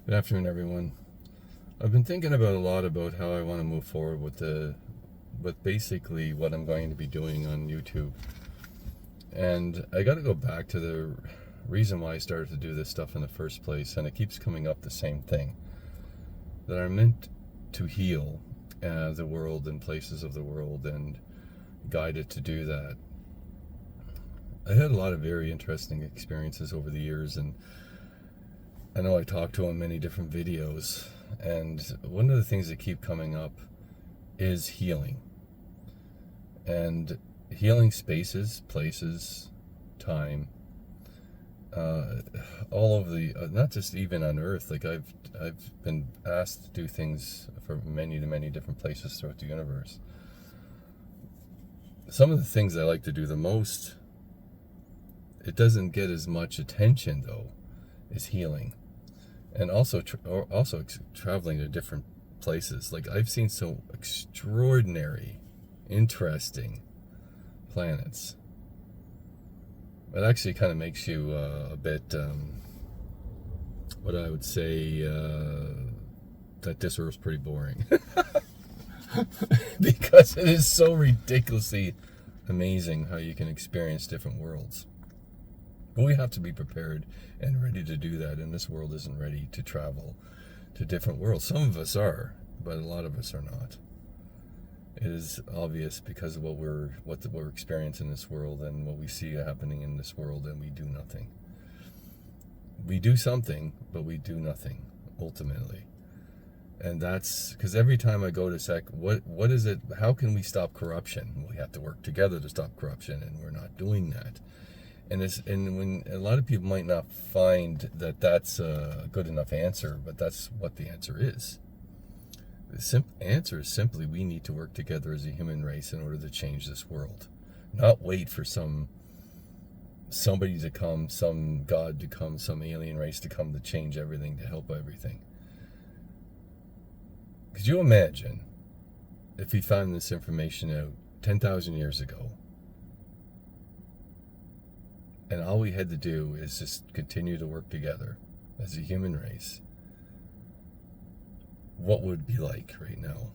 Good afternoon, everyone. I've been thinking about a lot about how I want to move forward with basically what I'm going to be doing on YouTube. And I got to go back to the reason why I started to do this stuff in the first place, and it keeps coming up the same thing. That I'm meant to heal the world and places of the world and guide it to do that. I had a lot of very interesting experiences over the years, and I know I talked to in many different videos, and one of the things that keep coming up is healing. And healing spaces, places, time, all over not just even on Earth. Like I've been asked to do things for many different places throughout the universe. Some of the things I like to do the most, it doesn't get as much attention though, is healing. And also traveling to different places. Like I've seen so extraordinary, interesting planets. It actually kind of makes you a bit, what I would say, that this Earth's pretty boring. Because it is so ridiculously amazing how you can experience different worlds. But we have to be prepared and ready to do that, and this world isn't ready to travel to different worlds. Some of us are, but a lot of us are not. It is obvious because of what we're experiencing in this world and what we see happening in this world, and we do nothing. We do something, but we do nothing, ultimately. And that's because every time I go to what is it? How can we stop corruption? We have to work together to stop corruption, and we're not doing that. And when a lot of people might not find that that's a good enough answer, but that's what the answer is. The answer is simply we need to work together as a human race in order to change this world, not wait for somebody to come, some god to come, some alien race to come to change everything, to help everything. Could you imagine if we found this information out 10,000 years ago? And all we had to do is just continue to work together as a human race. What would it be like right now?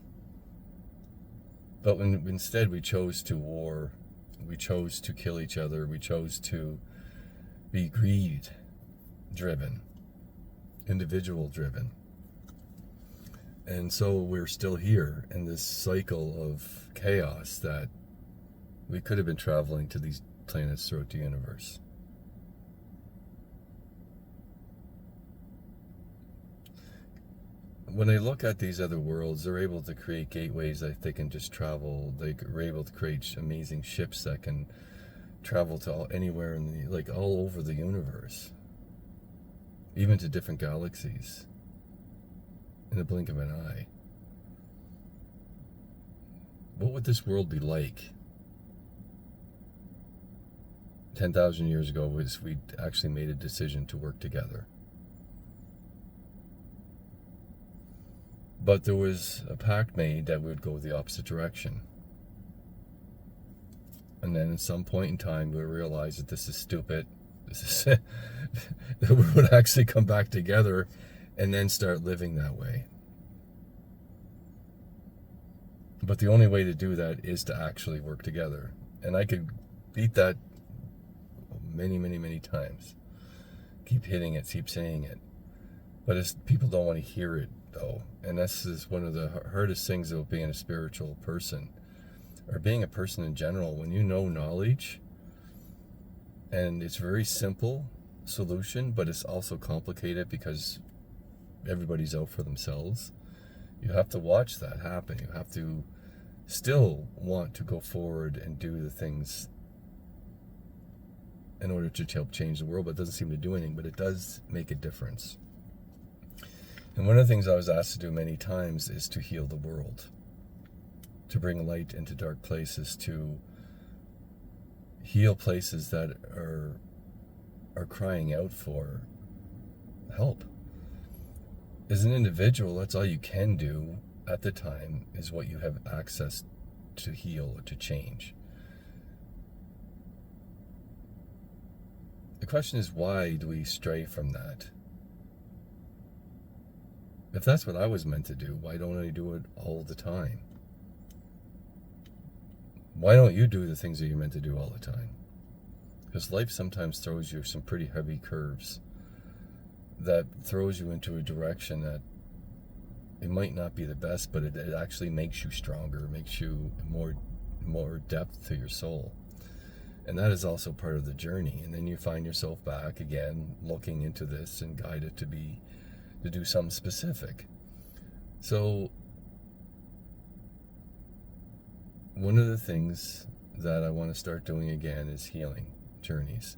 But when instead we chose to war, we chose to kill each other, we chose to be greed-driven, individual-driven. And so we're still here in this cycle of chaos that we could have been traveling to these planets throughout the universe. When I look at these other worlds, they're able to create gateways that they can just travel. They're able to create amazing ships that can travel to anywhere all over the universe, even to different galaxies, in the blink of an eye. What would this world be like 10,000 years ago was we actually made a decision to work together? But there was a pact made that we would go the opposite direction. And then at some point in time, we realized that this is stupid. This is that we would actually come back together and then start living that way. But the only way to do that is to actually work together. And I could beat that many times. Keep hitting it, keep saying it. But people don't want to hear it, though. And this is one of the hardest things about being a spiritual person, or being a person in general. When you know knowledge, and it's a very simple solution, but it's also complicated because everybody's out for themselves. You have to watch that happen. You have to still want to go forward and do the things in order to help change the world, but it doesn't seem to do anything, but it does make a difference. And one of the things I was asked to do many times is to heal the world, to bring light into dark places, to heal places that are crying out for help. As an individual, that's all you can do at the time, is what you have access to heal or to change. The question is, why do we stray from that? If that's what I was meant to do, why don't I do it all the time? Why don't you do the things that you're meant to do all the time? Because life sometimes throws you some pretty heavy curves that throws you into a direction that it might not be the best, but it actually makes you stronger, makes you more depth to your soul. And that is also part of the journey. And then you find yourself back again looking into this and guided to do something specific. So one of the things that I want to start doing again is healing journeys,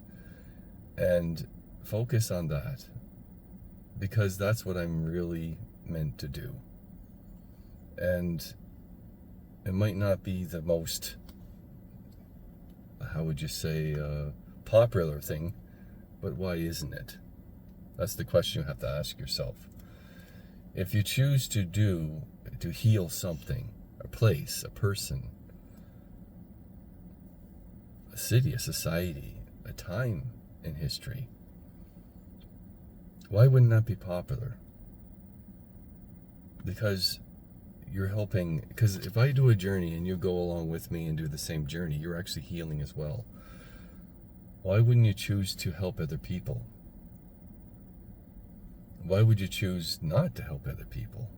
and focus on that, because that's what I'm really meant to do. And it might not be the most, how would you say, popular thing, but why isn't it? That's the question you have to ask yourself. If you choose to heal something, a place, a person, a city, a society, a time in history, why wouldn't that be popular? Because you're helping. Because if I do a journey and you go along with me and do the same journey, you're actually healing as well. Why wouldn't you choose to help other people? Why would you choose not to help other people?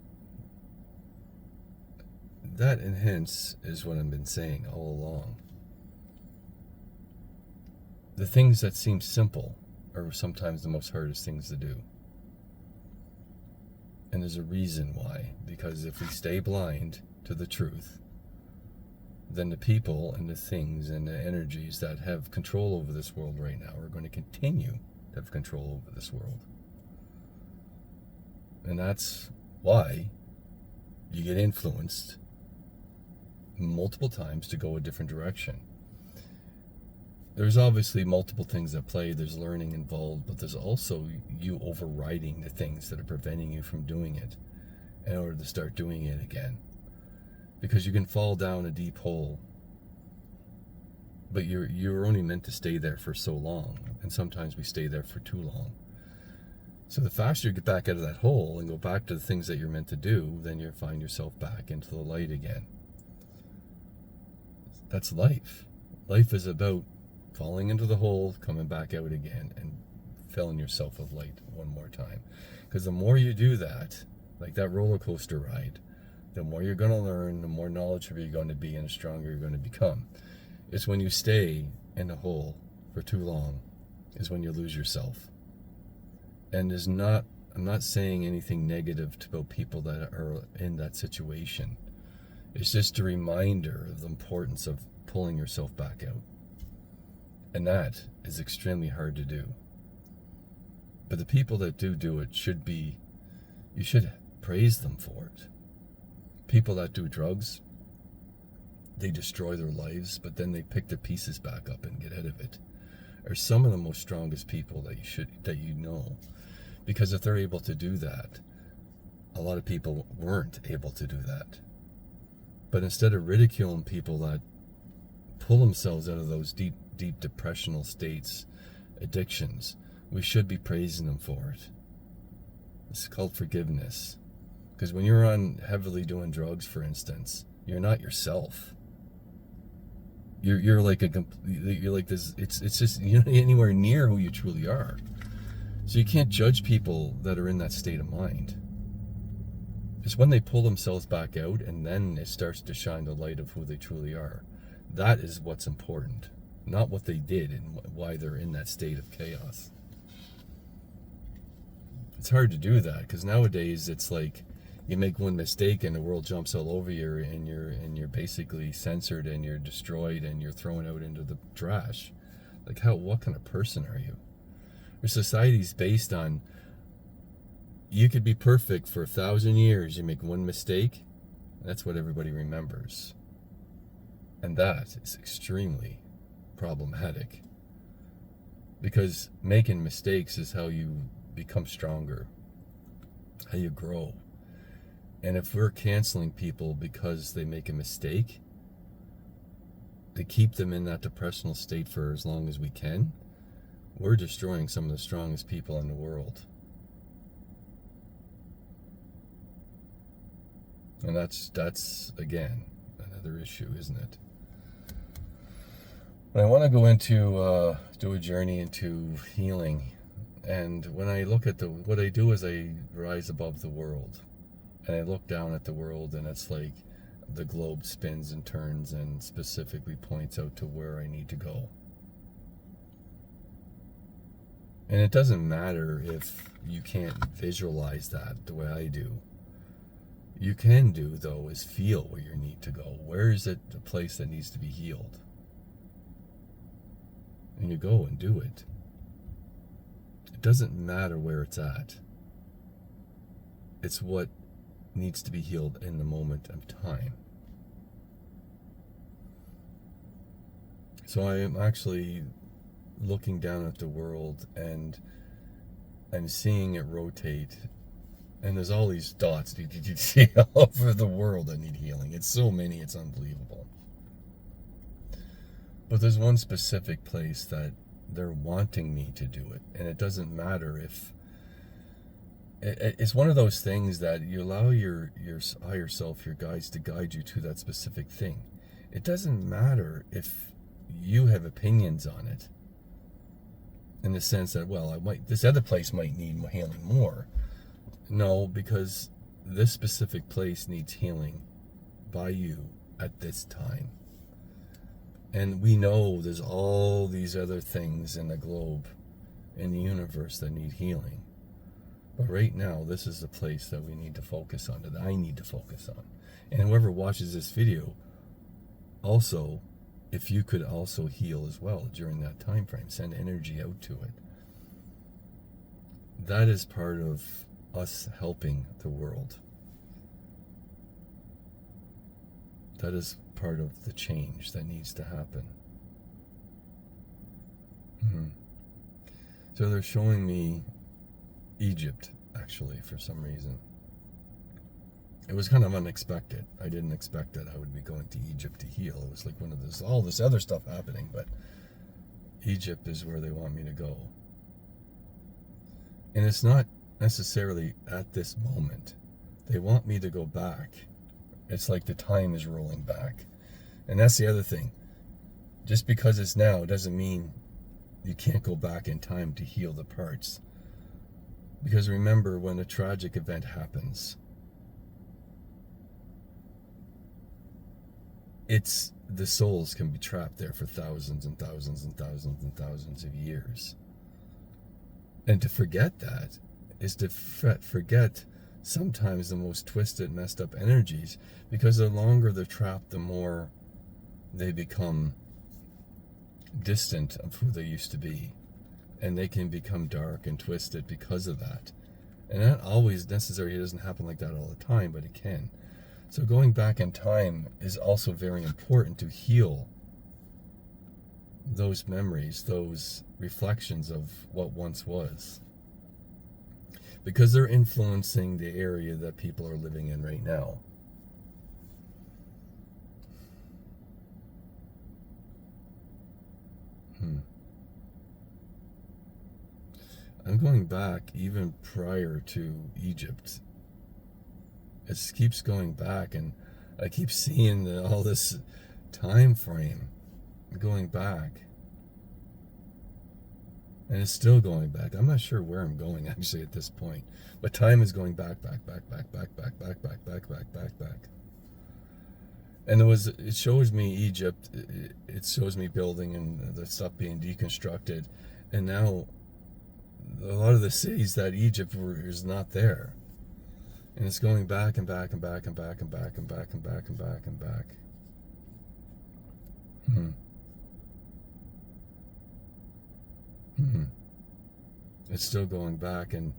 That, and hence, is what I've been saying all along. The things that seem simple are sometimes the most hardest things to do. And there's a reason why. Because if we stay blind to the truth, then the people and the things and the energies that have control over this world right now are going to continue to have control over this world. And that's why you get influenced multiple times to go a different direction. There's obviously multiple things at play. There's learning involved, but there's also you overriding the things that are preventing you from doing it in order to start doing it again. Because you can fall down a deep hole, but you're only meant to stay there for so long, and sometimes we stay there for too long. So the faster you get back out of that hole and go back to the things that you're meant to do, then you find yourself back into the light again. That's life. Life is about falling into the hole, coming back out again, and filling yourself with light one more time. Because the more you do that, like that roller coaster ride, the more you're going to learn, the more knowledgeable you're going to be, and the stronger you're going to become. It's when you stay in the hole for too long is when you lose yourself. And I'm not saying anything negative about people that are in that situation. It's just a reminder of the importance of pulling yourself back out. And that is extremely hard to do. But the people that do it you should praise them for it. People that do drugs, they destroy their lives, but then they pick the pieces back up and get out of it, are some of the most strongest people that you know. Because if they're able to do that, a lot of people weren't able to do that. But instead of ridiculing people that pull themselves out of those deep depressional states, addictions, we should be praising them for it. It's called forgiveness. Because when you're on heavily doing drugs, for instance, you're not yourself. You're like this. It's just, you're not anywhere near who you truly are. So you can't judge people that are in that state of mind. It's when they pull themselves back out, and then it starts to shine the light of who they truly are. That is what's important, not what they did and why they're in that state of chaos. It's hard to do that, because nowadays it's like you make one mistake and the world jumps all over you, and you're basically censored, and you're destroyed, and you're thrown out into the trash. Like, what kind of person are you? Our society's based on, you could be perfect for 1,000 years, you make one mistake, that's what everybody remembers. And that is extremely problematic. Because making mistakes is how you become stronger, how you grow. And if we're canceling people because they make a mistake, to keep them in that depressional state for as long as we can, we're destroying some of the strongest people in the world. And that's again another issue, isn't it? But I want to go into do a journey into healing, and when I look at what I do is I rise above the world, and I look down at the world, and it's like the globe spins and turns and specifically points out to where I need to go. And it doesn't matter if you can't visualize that the way I do. You can do, though, is feel where you need to go. Where is it the place that needs to be healed? And you go and do it. It doesn't matter where it's at. It's what needs to be healed in the moment of time. So I am actually looking down at the world, and I'm seeing it rotate, and there's all these dots you see all over the world that need healing. It's so many, it's unbelievable. But there's one specific place that they're wanting me to do it, and it doesn't matter if it's one of those things that you allow your higher self, your guides, to guide you to that specific thing. It doesn't matter if you have opinions on it, in the sense that, well, this other place might need healing more. No, because this specific place needs healing by you at this time. And we know there's all these other things in the globe, in the universe, that need healing. But right now, this is the place that we need to focus on, that I need to focus on. And whoever watches this video, also, if you could also heal as well during that time frame, send energy out to it. That is part of us helping the world. That is part of the change that needs to happen. So they're showing me Egypt, actually, for some reason. It was kind of unexpected. I didn't expect that I would be going to Egypt to heal. It was like all this other stuff happening, but Egypt is where they want me to go. And it's not necessarily at this moment. They want me to go back. It's like the time is rolling back. And that's the other thing. Just because it's now doesn't mean you can't go back in time to heal the parts. Because remember, when a tragic event happens, the souls can be trapped there for thousands and thousands and thousands and thousands of years. And to forget that is to forget sometimes the most twisted, messed up energies, because the longer they're trapped, the more they become distant of who they used to be. And they can become dark and twisted because of that. And not always necessary. It doesn't happen like that all the time, but it can. So going back in time is also very important to heal those memories, those reflections of what once was. Because they're influencing the area that people are living in right now. I'm going back even prior to Egypt. It keeps going back, and I keep seeing all this time frame going back. And it's still going back. I'm not sure where I'm going actually at this point. But time is going back. And it shows me Egypt, it shows me building and the stuff being deconstructed. And now a lot of the cities that Egypt is not there. And it's going back and back and back and back and back and back and back and back and back. It's still going back, and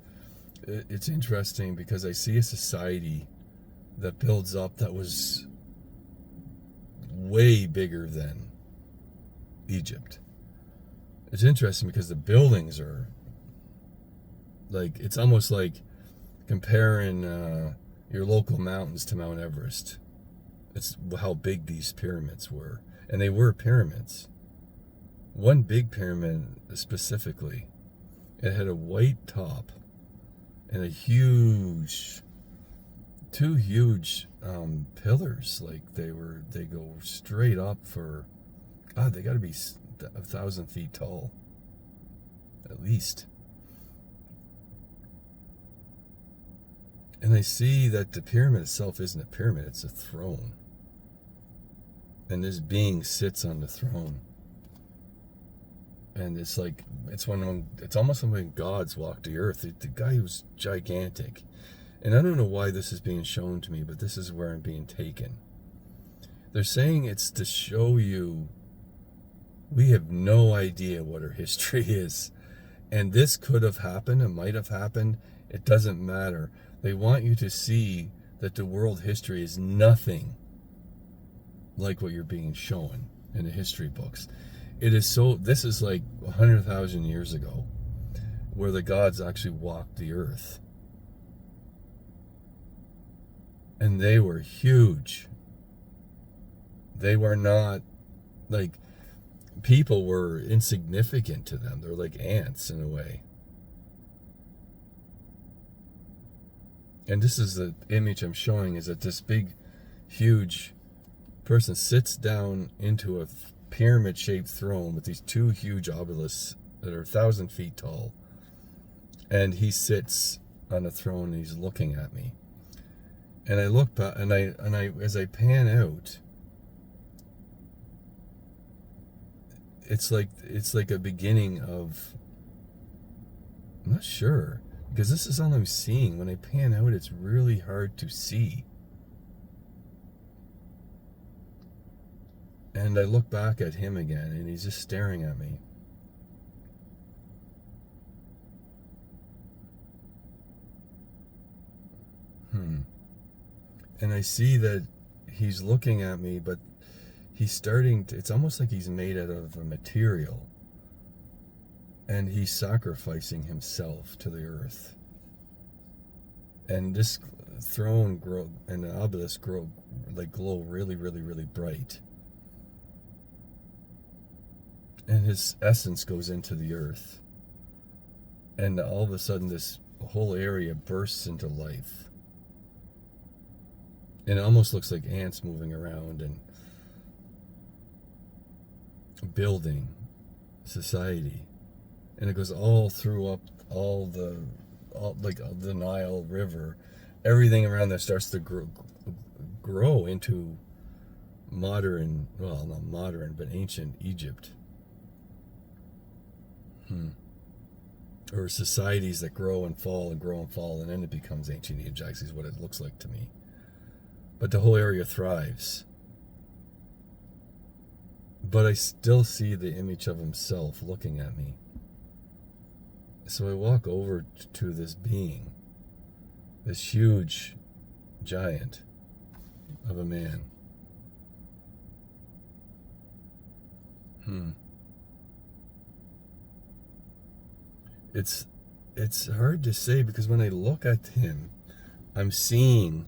it's interesting because I see a society that builds up that was way bigger than Egypt. It's interesting because the buildings are like, it's almost like comparing your local mountains to Mount Everest. It's how big these pyramids were. And they were pyramids. One big pyramid specifically, it had a white top and a huge two huge pillars. Like they go straight up for, God, they got to be 1,000 feet tall, at least. And I see that the pyramid itself isn't a pyramid, it's a throne. And this being sits on the throne. And it's like, it's almost like when gods walk the earth. The guy was gigantic. And I don't know why this is being shown to me, but this is where I'm being taken. They're saying it's to show you we have no idea what our history is. And this could have happened, it might have happened, it doesn't matter. They want you to see that the world history is nothing like what you're being shown in the history books. This is like 100,000 years ago, where the gods actually walked the earth. And they were huge. They were not, like, people were insignificant to them. They're like ants in a way. And this is the image I'm showing, is that this big, huge person sits down into a pyramid-shaped throne with these two huge obelisks that are 1,000 feet tall. And he sits on a throne and he's looking at me. And I look back, and I as I pan out, it's like a beginning of, I'm not sure, because this is all I'm seeing. When I pan out, it's really hard to see. And I look back at him again, and he's just staring at me. And I see that he's looking at me, but he's starting to, it's almost like he's made out of a material. And he's sacrificing himself to the earth. And this throne and the obelisk glow really, really, really bright. And his essence goes into the earth. And all of a sudden this whole area bursts into life. And it almost looks like ants moving around and building society. And it goes all through up all the Nile River. Everything around there starts to grow into modern, well, not modern, but ancient Egypt. Or societies that grow and fall and grow and fall, and then it becomes ancient Egypt, actually, is what it looks like to me. But the whole area thrives. But I still see the image of himself looking at me. So I walk over to this being, this huge giant of a man. It's hard to say, because when I look at him, I'm seeing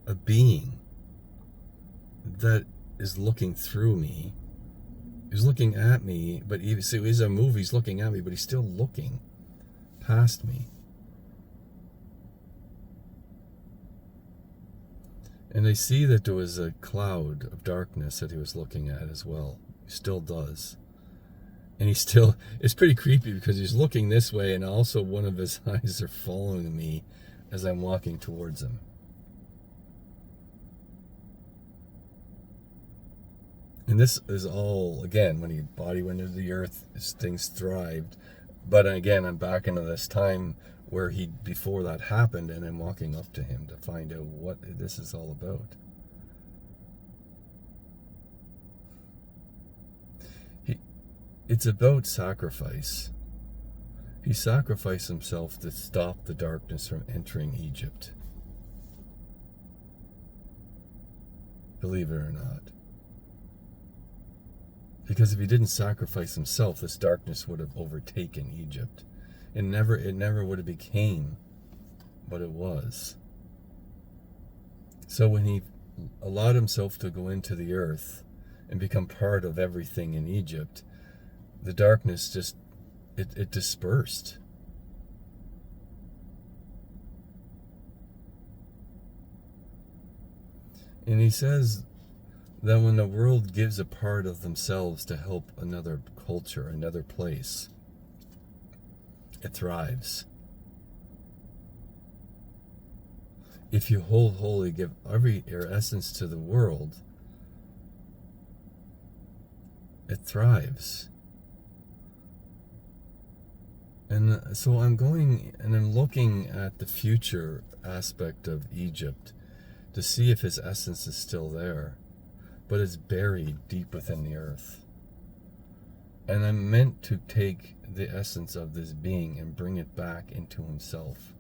a being that is looking through me. He's looking at me, but he's a movie, he's looking at me, but he's still looking past me. And I see that there was a cloud of darkness that he was looking at as well. He still does. And it's pretty creepy, because he's looking this way, and also one of his eyes are following me as I'm walking towards him. And this is all, again, when his body went into the earth, things thrived. But again, I'm back into this time where before that happened, and I'm walking up to him to find out what this is all about. It's about sacrifice. He sacrificed himself to stop the darkness from entering Egypt. Believe it or not. Because if he didn't sacrifice himself, this darkness would have overtaken Egypt. It never would have became what it was. So when he allowed himself to go into the earth and become part of everything in Egypt, the darkness just, it dispersed. And he says that when the world gives a part of themselves to help another culture, another place, it thrives. If you wholly give every your essence to the world, it thrives. And so I'm going and I'm looking at the future aspect of Egypt to see if his essence is still there, but it's buried deep within the earth. And I'm meant to take the essence of this being and bring it back into himself,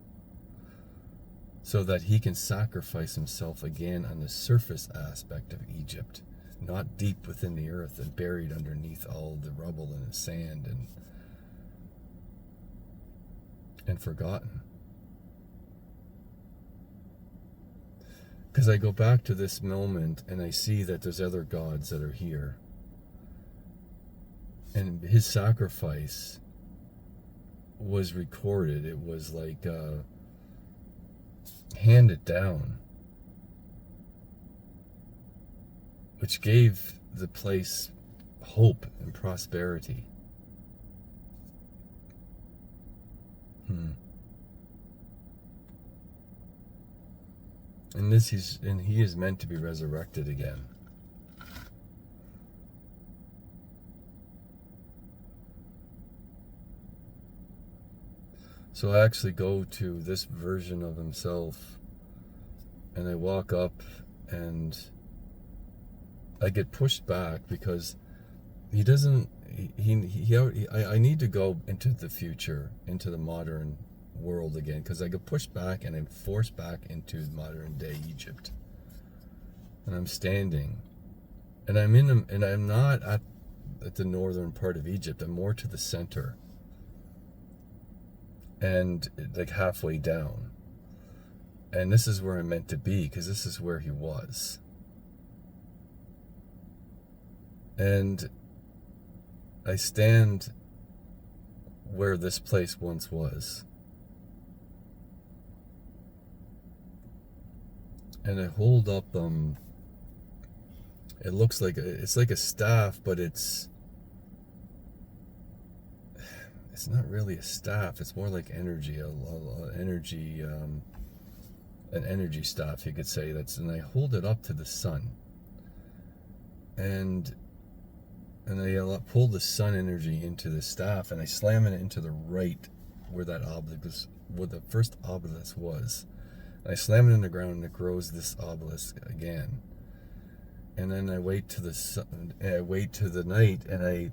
so that he can sacrifice himself again on the surface aspect of Egypt, not deep within the earth and buried underneath all the rubble and the sand and forgotten. Because I go back to this moment and I see that there's other gods that are here. And his sacrifice was recorded. It was like handed down, which gave the place hope and prosperity. And he is meant to be resurrected again. So I actually go to this version of himself, and I walk up, and I get pushed back because he doesn't. I need to go into the future, into the modern world again, because I get pushed back and I'm forced back into modern day Egypt. And I'm standing, and I'm not at the northern part of Egypt. I'm more to the center, and like halfway down. And this is where I'm meant to be, because this is where he was. And I stand where this place once was. And I hold up, it looks like, it's like a staff, but it's not really a staff. It's more like energy, an energy staff, you could say. And I hold it up to the sun. And I pull the sun energy into the staff, and I slam it into the right where that obelisk, where the first obelisk was. And I slam it in the ground, and it grows this obelisk again. And then I wait to the night, and I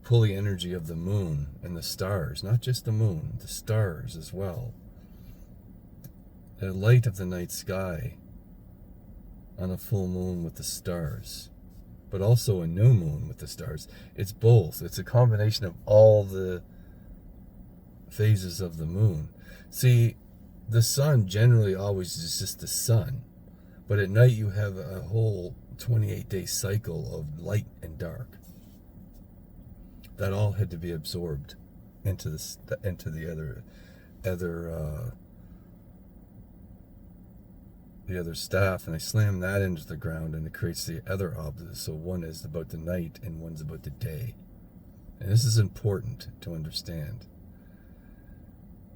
pull the energy of the moon and the stars, not just the moon, the stars as well. The light of the night sky on a full moon with the stars, but also a new moon with the stars. It's both. It's a combination of all the phases of the moon. See, the sun generally always is just the sun, but at night you have a whole 28-day cycle of light and dark. That all had to be absorbed into the other staff, and I slam that into the ground, and it creates the other obelisk. So one is about the night and one's about the day. And this is important to understand.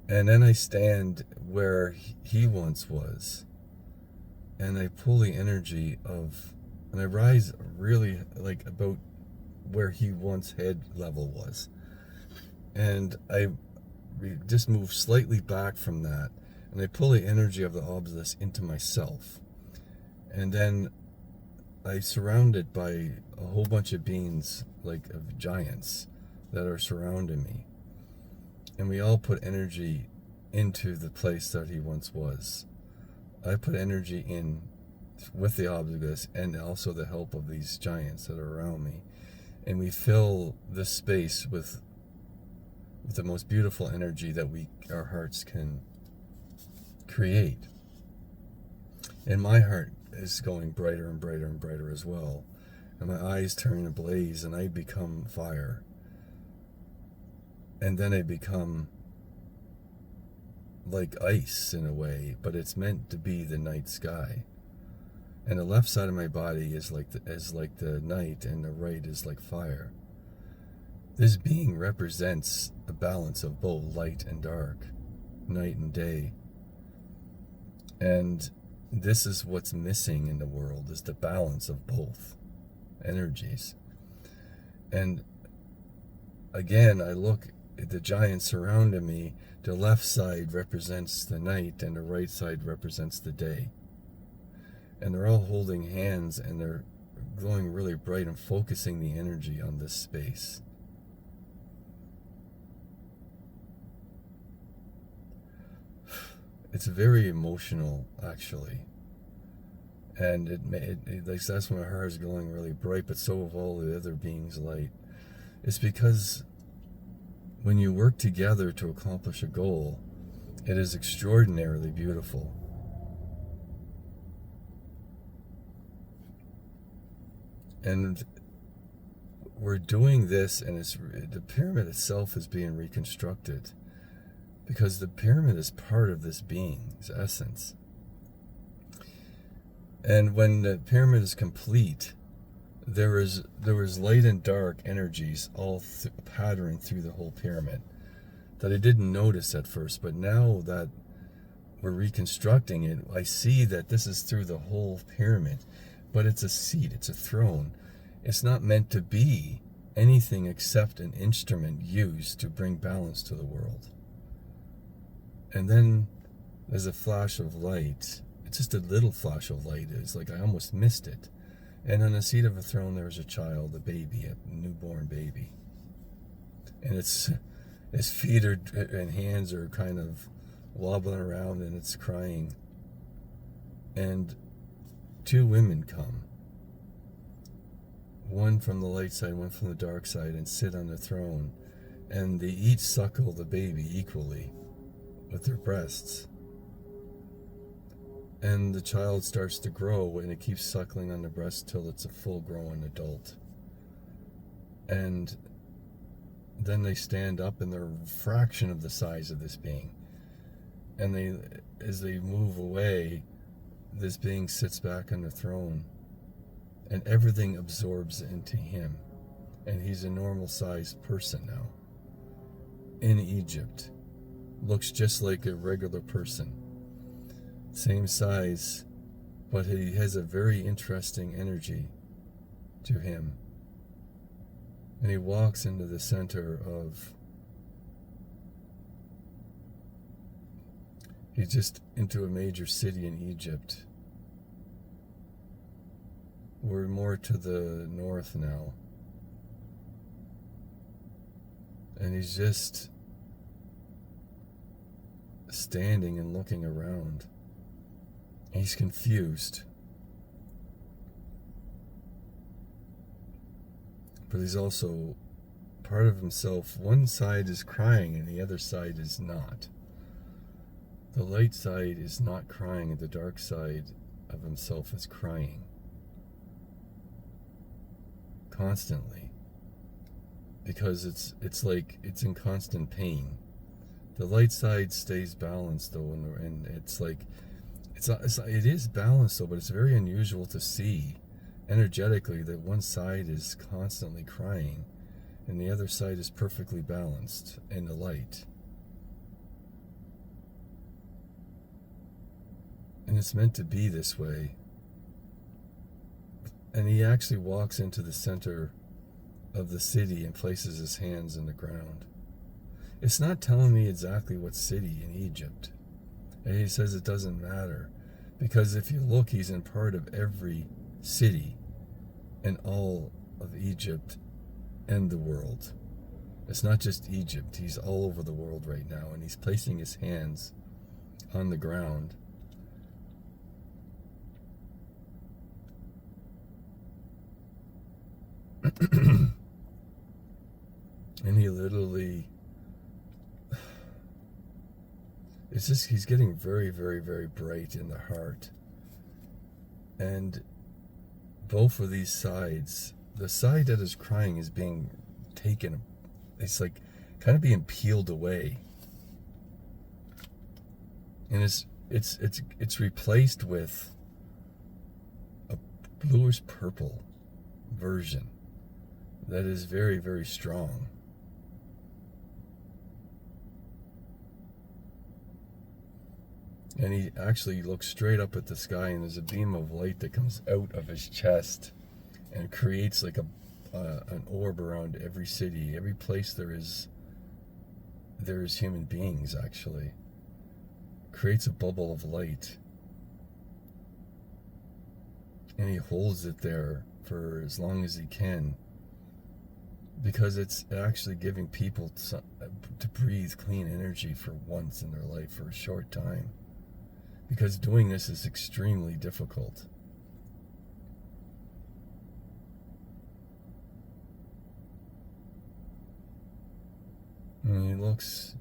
And then I stand where he once was, and I pull the energy and I rise really like about where he once head level was. And I just move slightly back from that, and I pull the energy of the obelisk into myself. And then I surround it by a whole bunch of beings, like of giants that are surrounding me. And we all put energy into the place that he once was. I put energy in with the obelisk and also the help of these giants that are around me. And we fill this space with the most beautiful energy that our hearts can create. And my heart is going brighter and brighter and brighter as well. And my eyes turn ablaze, and I become fire. And then I become like ice in a way, but it's meant to be the night sky. And the left side of my body is like the night, and the right is like fire. This being represents a balance of both light and dark, night and day. And this is what's missing in the world, is the balance of both energies. And again, I look at the giants surrounding me. The left side represents the night, and the right side represents the day. And they're all holding hands, and they're glowing really bright and focusing the energy on this space. It's very emotional, actually. And like, that's when my heart is glowing really bright, but so of all the other beings' light. It's because when you work together to accomplish a goal, it is extraordinarily beautiful. And we're doing this, and the pyramid itself is being reconstructed, because the pyramid is part of this being's essence. And when the pyramid is complete, there was light and dark energies all patterning through the whole pyramid that I didn't notice at first. But now that we're reconstructing it, I see that this is through the whole pyramid. But it's a seat, it's a throne. It's not meant to be anything except an instrument used to bring balance to the world. And then there's a flash of light. It's just a little flash of light. It's like I almost missed it. And on the seat of a throne, there was a child, a baby, a newborn baby. And its feet and hands are kind of wobbling around, and it's crying. And two women come. One from the light side, one from the dark side, and sit on the throne. And they each suckle the baby equally with their breasts. And the child starts to grow, and it keeps suckling on the breast till it's a full-grown adult. And then they stand up, and they're a fraction of the size of this being. And as they move away, this being sits back on the throne, and everything absorbs into him. And he's a normal-sized person now. In Egypt. Looks just like a regular person. Same size, but he has a very interesting energy to him. And he walks into the center of... He's just into a major city in Egypt. We're more to the north now. And he's just standing and looking around. He's confused. But he's also part of himself. One side is crying and the other side is not. The light side is not crying, and the dark side of himself is crying. Constantly. Because it's like it's in constant pain. The light side stays balanced though, and it's like it is balanced though, but it's very unusual to see energetically that one side is constantly crying and the other side is perfectly balanced in the light. And it's meant to be this way. And he actually walks into the center of the city and places his hands in the ground. It's not telling me exactly what city in Egypt. And he says it doesn't matter, because if you look, he's in part of every city in all of Egypt and the world. It's not just Egypt. He's all over the world right now, and he's placing his hands on the ground. And he literally... It's just, he's getting very, very, very bright in the heart. And both of these sides, the side that is crying is being taken, it's like kind of being peeled away. And it's replaced with bluish purple version that is very, very strong. And he actually looks straight up at the sky, and there's a beam of light that comes out of his chest and creates like an orb around every city, every place there is human beings. Actually, creates a bubble of light, and he holds it there for as long as he can, because it's actually giving people to breathe clean energy for once in their life for a short time. Because doing this is extremely difficult. And he looks,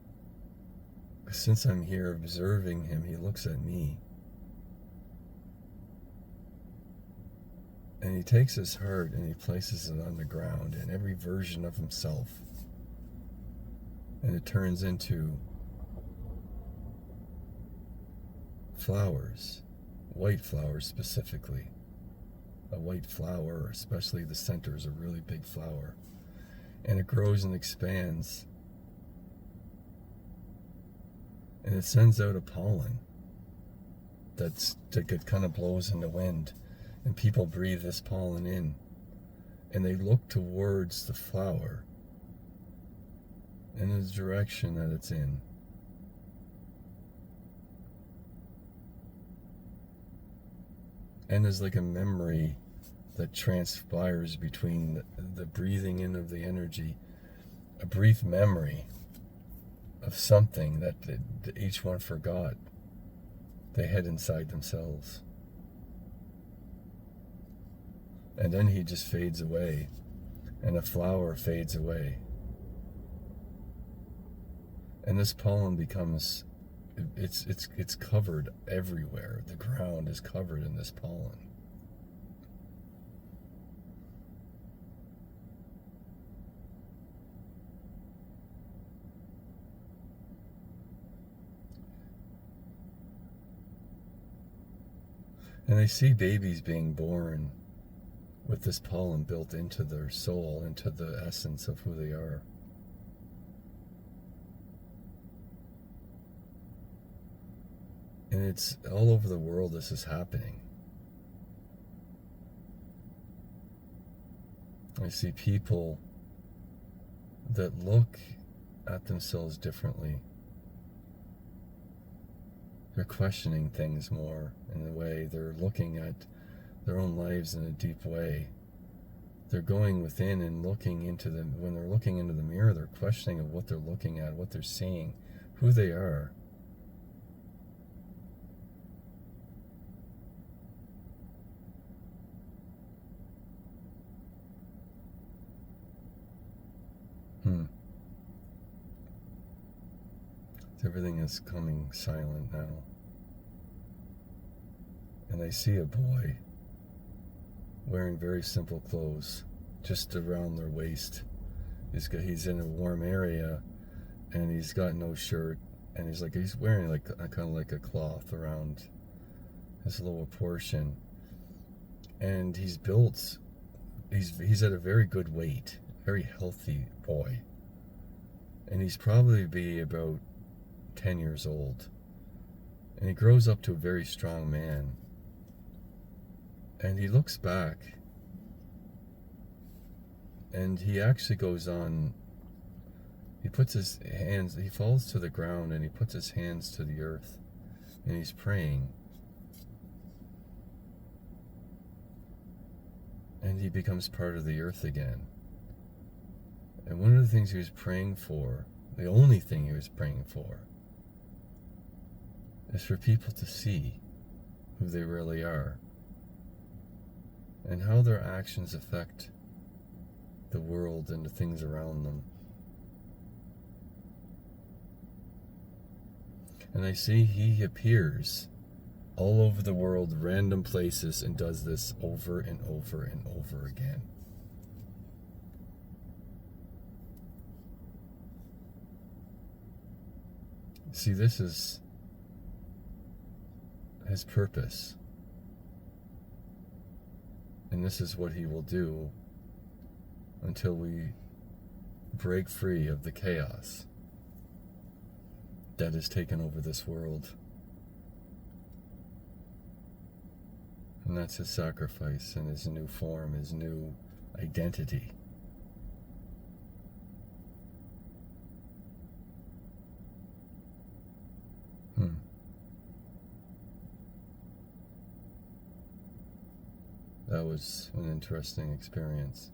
since I'm here observing him, he looks at me. And he takes his heart and he places it on the ground in every version of himself. And it turns into flowers, white flowers specifically. A white flower, especially the center, is a really big flower. And it grows and expands. And it sends out a pollen that kind of blows in the wind. And people breathe this pollen in. And they look towards the flower in the direction that it's in. And there's like a memory that transpires between the breathing in of the energy, a brief memory of something that each one forgot they had inside themselves. And then he just fades away, and a flower fades away. And this pollen becomes, it's covered everywhere. The ground is covered in this pollen. And I see babies being born with this pollen built into their soul, into the essence of who they are. And it's all over the world this is happening. I see people that look at themselves differently. They're questioning things more in a way. They're looking at their own lives in a deep way. They're going within and looking into them. When they're looking into the mirror, they're questioning of what they're looking at, what they're seeing, who they are. Everything is coming silent now. And I see a boy wearing very simple clothes, just around their waist. He's in a warm area, and he's got no shirt, and he's wearing like kind of like a cloth around his lower portion. And he's built. He's at a very good weight, very healthy boy. And he's probably be about 10 years old. And he grows up to a very strong man. And he looks back, and he actually goes on, he puts his hands, he falls to the ground, and he puts his hands to the earth, and he's praying. And he becomes part of the earth again. And one of the things he was praying for, the only thing he was praying for, is for people to see who they really are and how their actions affect the world and the things around them. And I see he appears all over the world, random places, and does this over and over and over again. See, this is his purpose. And this is what he will do until we break free of the chaos that has taken over this world. And that's his sacrifice and his new form, his new identity. That was an interesting experience.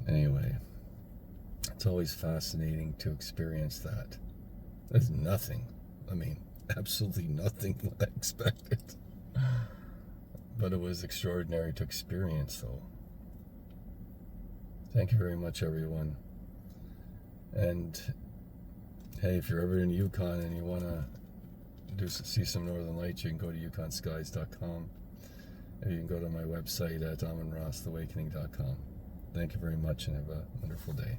Anyway, it's always fascinating to experience that. There's nothing, absolutely nothing what I expected. But it was extraordinary to experience, though. Thank you very much, everyone. And hey, if you're ever in Yukon and you want to see some northern lights, you can go to yukonskies.com. Or you can go to my website at amonrosawakening.com. Thank you very much and have a wonderful day.